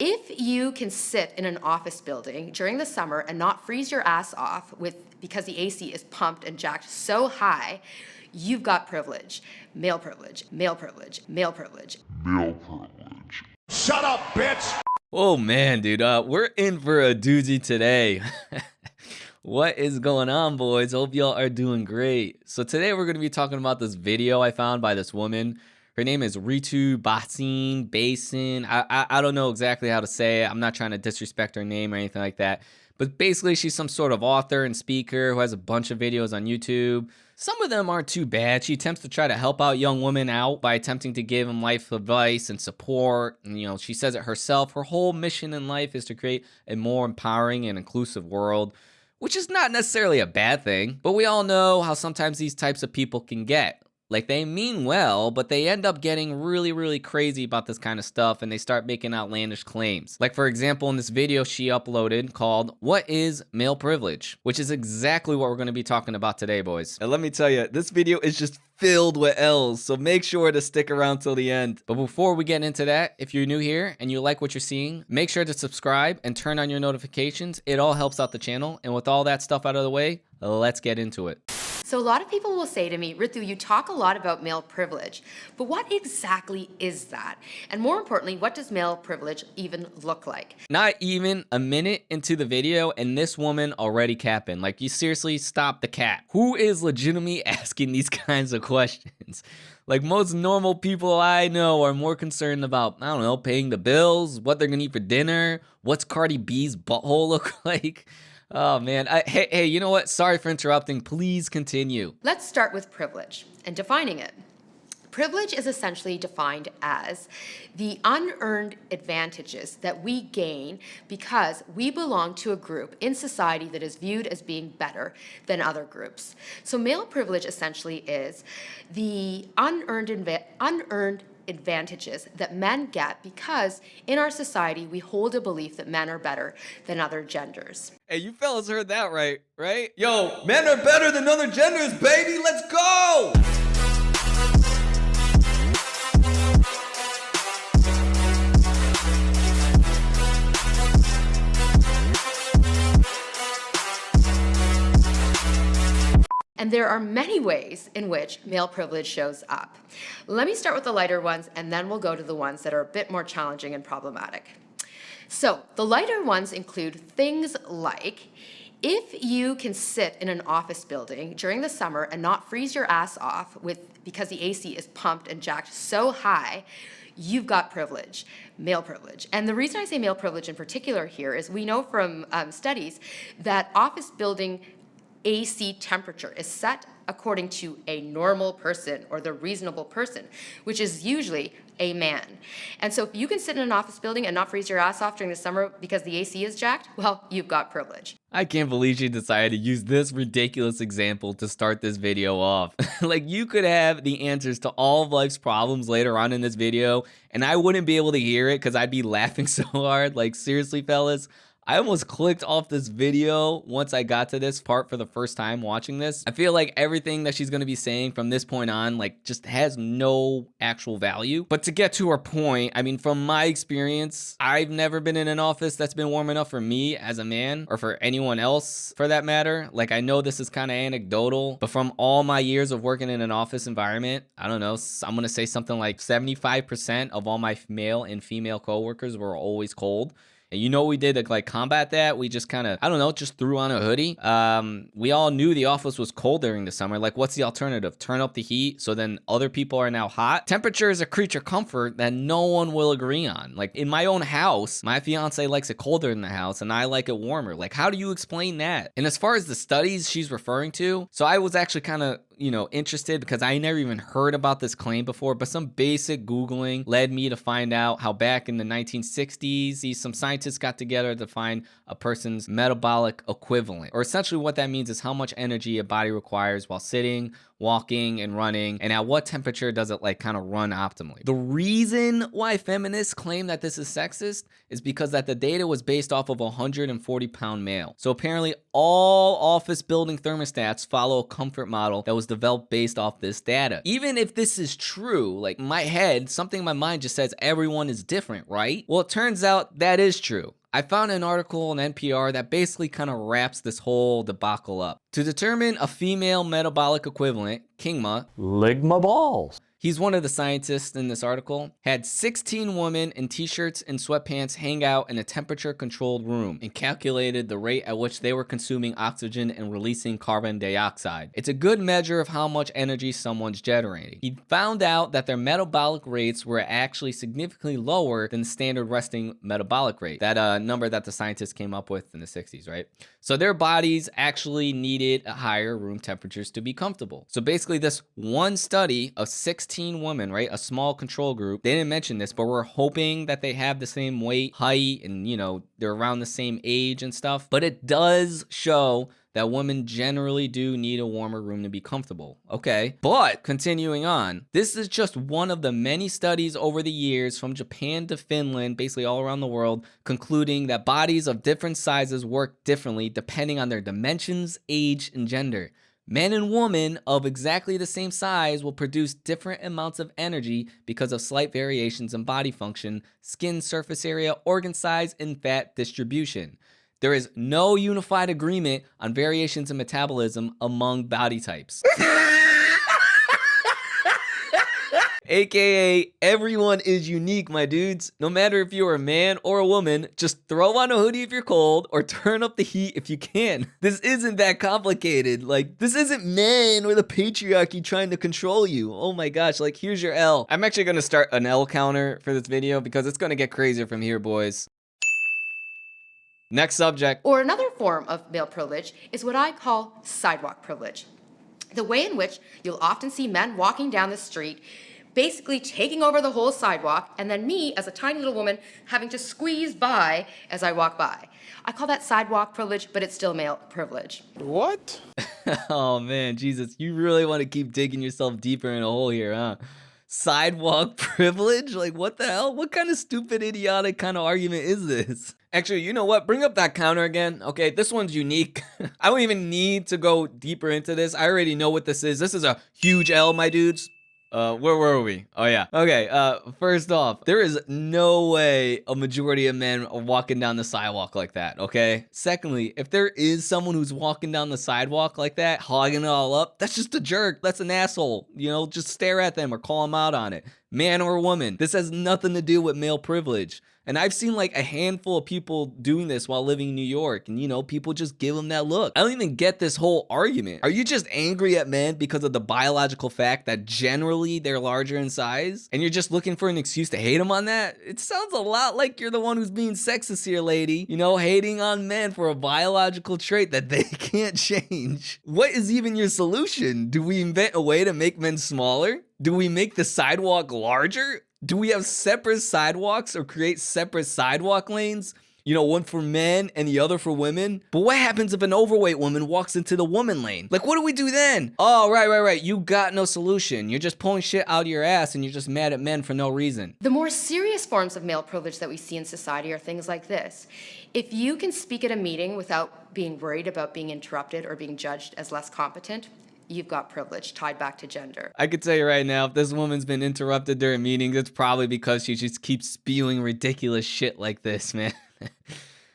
If you can sit in an office building during the summer and not freeze your ass off because the AC is pumped and jacked so high, you've got privilege. Male privilege, male privilege, male privilege. Male privilege. Shut up, bitch! Oh man, dude, we're in for a doozy today. What is going on, boys? Hope y'all are doing great. So today we're going to be talking about this video I found by this woman. Her name is Ritu Basin. I don't know exactly how to say it. I'm not trying to disrespect her name or anything like that. But basically, she's some sort of author and speaker who has a bunch of videos on YouTube. Some of them aren't too bad. She attempts to try to help out young women out by attempting to give them life advice and support. And, she says it herself. Her whole mission in life is to create a more empowering and inclusive world, which is not necessarily a bad thing. But we all know how sometimes these types of people can get. Like, they mean well, but they end up getting really, really crazy about this kind of stuff, and they start making outlandish claims. Like, for example, in this video she uploaded called, "What is Male Privilege?" Which is exactly what we're going to be talking about today, boys. And let me tell you, this video is just filled with L's, so make sure to stick around till the end. But before we get into that, if you're new here and you like what you're seeing, make sure to subscribe and turn on your notifications. It all helps out the channel. And with all that stuff out of the way, let's get into it. So a lot of people will say to me, Ritu, you talk a lot about male privilege, but what exactly is that? And more importantly, what does male privilege even look like? Not even a minute into the video, and this woman already capping. Like, you seriously stop the cap. Who is legitimately asking these kinds of questions? Like, most normal people I know are more concerned about, I don't know, paying the bills, what they're gonna eat for dinner, what's Cardi B's butthole look like. Oh man, hey, you know what? Sorry for interrupting. Please continue. Let's start with privilege and defining it. Privilege is essentially defined as the unearned advantages that we gain because we belong to a group in society that is viewed as being better than other groups. So male privilege essentially is the unearned advantages that men get because in our society we hold a belief that men are better than other genders. Hey, you fellas heard that right? Yo, men are better than other genders, baby. Let's go! And there are many ways in which male privilege shows up. Let me start with the lighter ones, and then we'll go to the ones that are a bit more challenging and problematic. So the lighter ones include things like, if you can sit in an office building during the summer and not freeze your ass off because the AC is pumped and jacked so high, you've got privilege, male privilege. And the reason I say male privilege in particular here is we know from studies that office building AC temperature is set according to a normal person or the reasonable person, which is usually a man. And so if you can sit in an office building and not freeze your ass off during the summer because the AC is jacked, well, you've got privilege. I can't believe she decided to use this ridiculous example to start this video off. Like, you could have the answers to all of life's problems later on in this video, and I wouldn't be able to hear it because I'd be laughing so hard. Like, seriously, fellas. I almost clicked off this video once I got to this part for the first time watching this. I feel like everything that she's going to be saying from this point on, like, just has no actual value. But to get to her point, I mean, from my experience, I've never been in an office that's been warm enough for me as a man, or for anyone else for that matter. Like, I know this is kind of anecdotal, but from all my years of working in an office environment, I don't know, I'm going to say something like 75% of all my male and female coworkers were always cold. And you know what we did to like combat that? We just kind of, I don't know, just threw on a hoodie. We all knew the office was cold during the summer. Like, what's the alternative? Turn up the heat so then other people are now hot? Temperature is a creature comfort that no one will agree on. Like, in my own house, my fiance likes it colder in the house and I like it warmer. Like, how do you explain that? And as far as the studies she's referring to, so I was actually kind of, interested because I never even heard about this claim before, but some basic Googling led me to find out how back in the 1960s, some scientists got together to find a person's metabolic equivalent, or essentially what that means is how much energy a body requires while sitting, walking and running, and at what temperature does it like kind of run optimally. The reason why feminists claim that this is sexist is because that the data was based off of a 140-pound male. So apparently all office building thermostats follow a comfort model that was developed based off this data. Even if this is true, like my head, something in my mind just says everyone is different, right? Well, it turns out that is true. I found an article on NPR that basically kind of wraps this whole debacle up. To determine a female metabolic equivalent, Kingma, Ligma balls. he's one of the scientists in this article, had 16 women in t-shirts and sweatpants hang out in a temperature-controlled room and calculated the rate at which they were consuming oxygen and releasing carbon dioxide. It's a good measure of how much energy someone's generating. He found out that their metabolic rates were actually significantly lower than the standard resting metabolic rate, that number that the scientists came up with in the 60s, right? So their bodies actually needed higher room temperatures to be comfortable. So basically this one study of 16 women, right, a small control group, they didn't mention this, but we're hoping that they have the same weight, height, and, you know, they're around the same age and stuff. But it does show that women generally do need a warmer room to be comfortable. Okay, but continuing on, this is just one of the many studies over the years from Japan to Finland, basically all around the world, concluding that bodies of different sizes work differently depending on their dimensions, age, and gender. Men and women of exactly the same size will produce different amounts of energy because of slight variations in body function, skin surface area, organ size, and fat distribution. There is no unified agreement on variations in metabolism among body types. AKA, everyone is unique, my dudes. No matter if you're a man or a woman, just throw on a hoodie if you're cold or turn up the heat if you can. This isn't that complicated. Like, this isn't men or the patriarchy trying to control you. Oh my gosh, like, here's your L. I'm actually gonna start an L counter for this video because it's gonna get crazier from here, boys. Next subject. Or another form of male privilege is what I call sidewalk privilege. The way in which you'll often see men walking down the street, basically taking over the whole sidewalk, and then me, as a tiny little woman, having to squeeze by as I walk by. I call that sidewalk privilege, but it's still male privilege. What? Oh man, Jesus, you really want to keep digging yourself deeper in a hole here, huh? Sidewalk privilege? Like, what the hell? What kind of stupid, idiotic kind of argument is this? Actually, you know what? Bring up that counter again. Okay, this one's unique. I don't even need to go deeper into this. I already know what this is. This is a huge L, my dudes. Where were we? Oh yeah. Okay, first off, there is no way a majority of men are walking down the sidewalk like that, okay? Secondly, if there is someone who's walking down the sidewalk like that, hogging it all up, that's just a jerk. That's an asshole. You know, just stare at them or call them out on it. Man or woman. This has nothing to do with male privilege. And I've seen like a handful of people doing this while living in New York. And, you know, people just give them that look. I don't even get this whole argument. Are you just angry at men because of the biological fact that generally they're larger in size? And you're just looking for an excuse to hate them on that? It sounds a lot like you're the one who's being sexist here, lady. You know, hating on men for a biological trait that they can't change. What is even your solution? Do we invent a way to make men smaller? Do we make the sidewalk larger? Do we have separate sidewalks or create separate sidewalk lanes? You know, one for men and the other for women? But what happens if an overweight woman walks into the woman lane? Like, what do we do then? Oh, right. You got no solution. You're just pulling shit out of your ass and you're just mad at men for no reason. The more serious forms of male privilege that we see in society are things like this. If you can speak at a meeting without being worried about being interrupted or being judged as less competent, you've got privilege tied back to gender. I could tell you right now, if this woman's been interrupted during meetings, it's probably because she just keeps spewing ridiculous shit like this, man.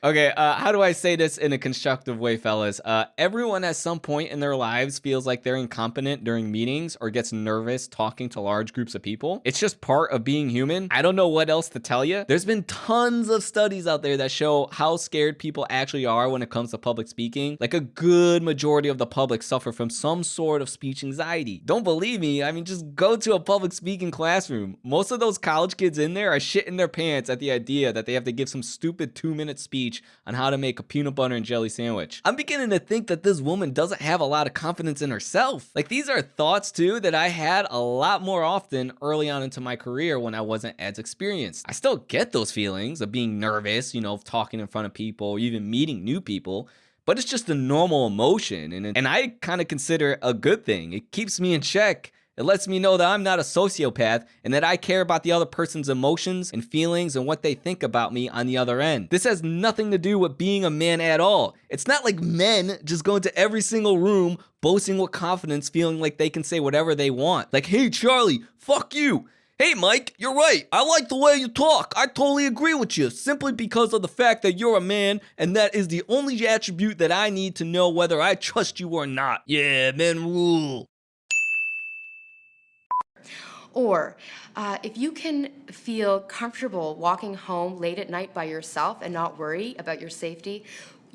Okay, how do I say this in a constructive way, fellas? Everyone at some point in their lives feels like they're incompetent during meetings or gets nervous talking to large groups of people. It's just part of being human. I don't know what else to tell you. There's been tons of studies out there that show how scared people actually are when it comes to public speaking. Like a good majority of the public suffer from some sort of speech anxiety. Don't believe me? I mean, just go to a public speaking classroom. Most of those college kids in there are shitting their pants at the idea that they have to give some stupid 2-minute speech on how to make a peanut butter and jelly sandwich. I'm beginning to think that this woman doesn't have a lot of confidence in herself. Like, these are thoughts too that I had a lot more often early on into my career when I wasn't as experienced. I still get those feelings of being nervous, you know, of talking in front of people, or even meeting new people. but it's just a normal emotion, and I kind of consider it a good thing. It keeps me in check. It lets me know that I'm not a sociopath and that I care about the other person's emotions and feelings and what they think about me on the other end. This has nothing to do with being a man at all. It's not like men just go into every single room boasting with confidence, feeling like they can say whatever they want. Like, hey, Charlie, fuck you. Hey, Mike, you're right. I like the way you talk. I totally agree with you, simply because of the fact that you're a man, and that is the only attribute that I need to know whether I trust you or not. Yeah, men rule. Or if you can feel comfortable walking home late at night by yourself and not worry about your safety,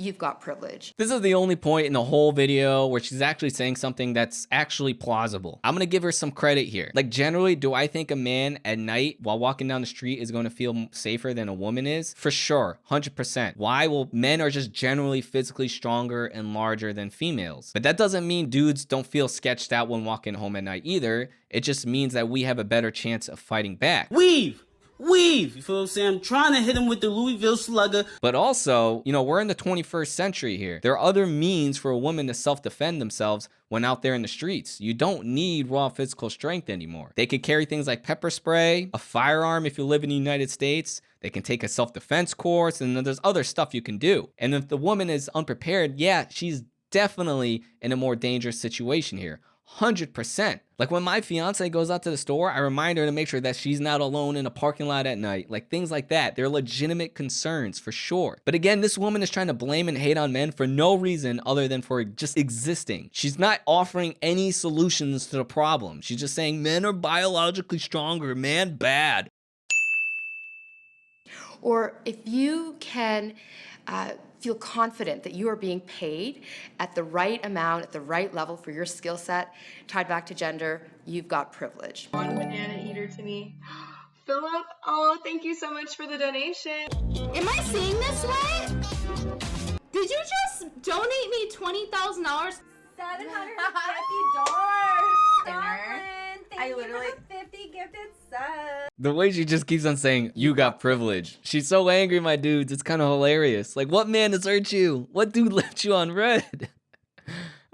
you've got privilege. This is the only point in the whole video where she's actually saying something that's actually plausible. I'm gonna give her some credit here. Like, generally, do I think a man at night while walking down the street is gonna feel safer than a woman is? For sure, 100%. Why? Well, men are just generally physically stronger and larger than females. But that doesn't mean dudes don't feel sketched out when walking home at night either. It just means that we have a better chance of fighting back. Weave! You feel what I'm saying? I'm trying to hit him with the Louisville Slugger. But also, you know, we're in the 21st century here. There are other means for a woman to self-defend themselves when out there in the streets. You don't need raw physical strength anymore. They could carry things like pepper spray, a firearm if you live in the United States. They can take a self-defense course, and then there's other stuff you can do. And if the woman is unprepared, yeah, she's definitely in a more dangerous situation here. 100%. Like, when my fiance goes out to the store, I remind her to make sure that she's not alone in a parking lot at night. Like, things like that. They're legitimate concerns for sure. But again, this woman is trying to blame and hate on men for no reason other than for just existing. She's not offering any solutions to the problem. She's just saying men are biologically stronger, man bad. Or if you can feel confident that you are being paid at the right amount, at the right level for your skill set, tied back to gender, you've got privilege. One banana eater to me. Philip, oh, thank you so much for the donation. Am I seeing this right? Did you just donate me $20,000? $750. Thank you for the 50 gifted subs. The way she just keeps on saying, you got privilege. She's so angry, my dudes. It's kind of hilarious. Like, what man has hurt you? What dude left you on red?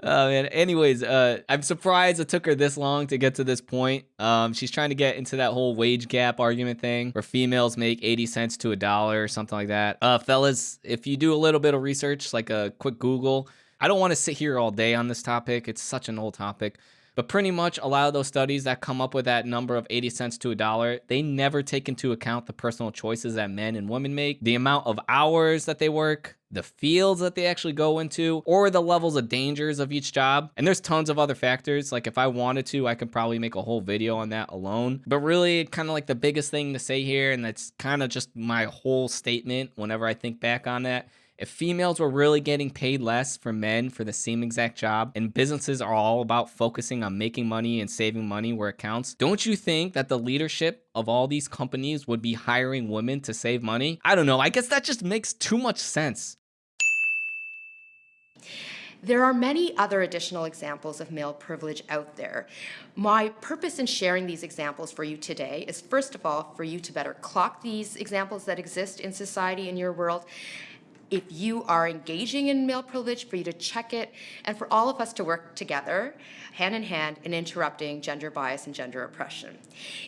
Oh, man. Anyways, I'm surprised it took her this long to get to this point. She's trying to get into that whole wage gap argument thing where females make 80 cents to $1 or something like that. Fellas, if you do a little bit of research, like a quick Google, I don't want to sit here all day on this topic. It's such an old topic. But pretty much a lot of those studies that come up with that number of 80 cents to $1, they never take into account the personal choices that men and women make, the amount of hours that they work, the fields that they actually go into, or the levels of dangers of each job. And there's tons of other factors. Like, if I wanted to, I could probably make a whole video on that alone. But really, kind of like the biggest thing to say here, and that's kind of just my whole statement whenever I think back on that, if females were really getting paid less for men for the same exact job, and businesses are all about focusing on making money and saving money where it counts, don't you think that the leadership of all these companies would be hiring women to save money? I don't know. I guess that just makes too much sense. There are many other additional examples of male privilege out there. My purpose in sharing these examples for you today is, first of all, for you to better clock these examples that exist in society, in your world. If you are engaging in male privilege, for you to check it, and for all of us to work together, hand in hand, in interrupting gender bias and gender oppression.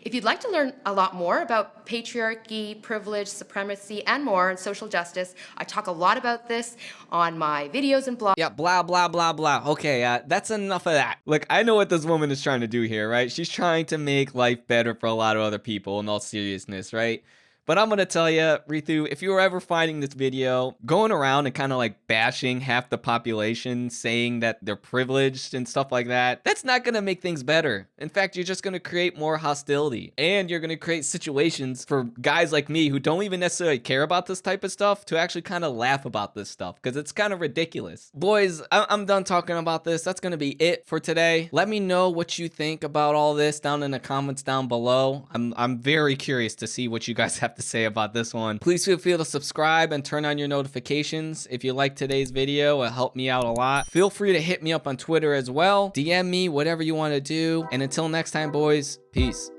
If you'd like to learn a lot more about patriarchy, privilege, supremacy, and more, and social justice, I talk a lot about this on my videos and blogs. Yeah, blah, blah, blah, blah. Okay, that's enough of that. Look, I know what this woman is trying to do here, right? She's trying to make life better for a lot of other people, in all seriousness, right? But I'm going to tell you, Ritu, if you were ever finding this video, going around and kind of like bashing half the population, saying that they're privileged and stuff like that, that's not going to make things better. In fact, you're just going to create more hostility. And you're going to create situations for guys like me who don't even necessarily care about this type of stuff to actually kind of laugh about this stuff because it's kind of ridiculous. Boys, I'm done talking about this. That's going to be it for today. Let me know what you think about all this down in the comments down below. I'm very curious to see what you guys have to say about this one. Please feel free to subscribe and turn on your notifications. If you like today's video, it helped me out a lot. Feel free to hit me up on Twitter as well. DM me, whatever you want to do. And until next time, boys, peace.